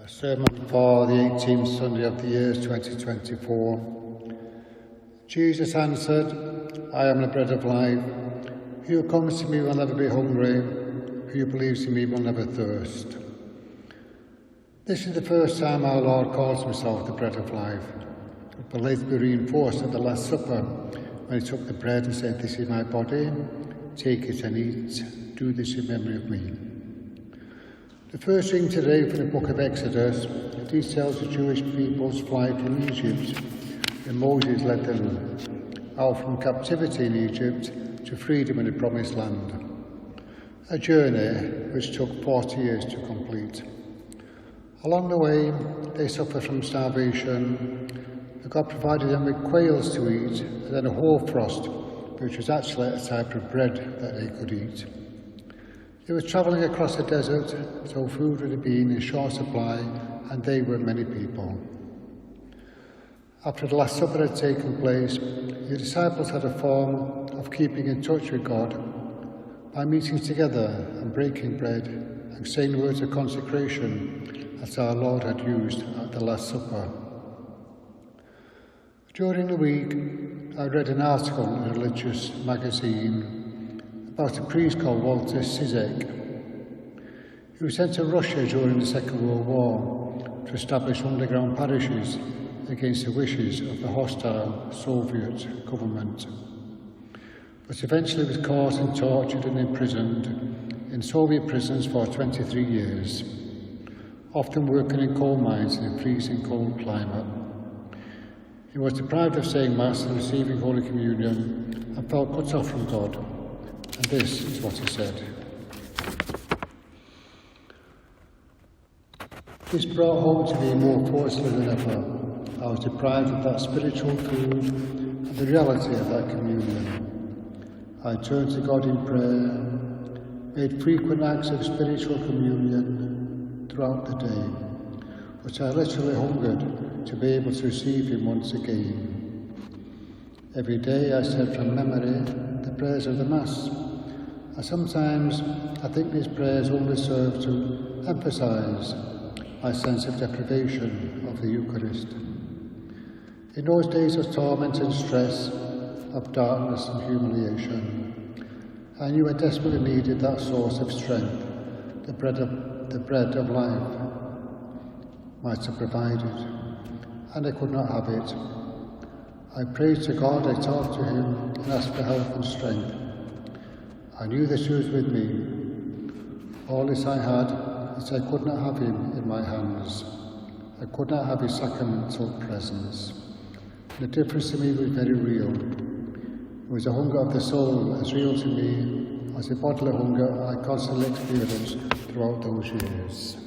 Sermon for the 18th Sunday of the year 2024. Jesus answered, I am the bread of life. He who comes to me will never be hungry. He who believes in me will never thirst. This is the first time our Lord calls himself the bread of life. It will later be reinforced at the Last Supper when he took the bread and said, This is my body, take it and eat. Do this in memory of me. The first reading today from the book of Exodus details the Jewish people's flight from Egypt when Moses led them out from captivity in Egypt to freedom in the Promised Land, a journey which took 40 years to complete. Along the way, they suffered from starvation, but God provided them with quails to eat and then a hoarfrost, which was actually a type of bread that they could eat. They were travelling across the desert, so food would have been in short supply, and they were many people. After the Last Supper had taken place, the disciples had a form of keeping in touch with God by meeting together and breaking bread and saying words of consecration as our Lord had used at the Last Supper. During the week, I read an article in a religious magazine about a priest called Walter Cizek. He was sent to Russia during the Second World War to establish underground parishes against the wishes of the hostile Soviet government, but eventually was caught and tortured and imprisoned in Soviet prisons for 23 years, often working in coal mines in a freezing cold climate. He was deprived of saying Mass and receiving Holy Communion and felt cut off from God. And this is what he said. This brought home to me more forcefully than ever. I was deprived of that spiritual food and the reality of that communion. I turned to God in prayer, made frequent acts of spiritual communion throughout the day, but I literally hungered to be able to receive him once again. Every day I said from memory the prayers of the Mass, and sometimes I think these prayers only serve to emphasise my sense of deprivation of the Eucharist. In those days of torment and stress, of darkness and humiliation, I knew I desperately needed that source of strength, the bread of life might have provided, and I could not have it. I prayed to God, I talked to him and asked for help and strength. I knew that he was with me. All this I had is I could not have him in my hands. I could not have his sacramental presence. The difference to me was very real. It was a hunger of the soul as real to me as the bodily hunger I constantly experienced throughout those years.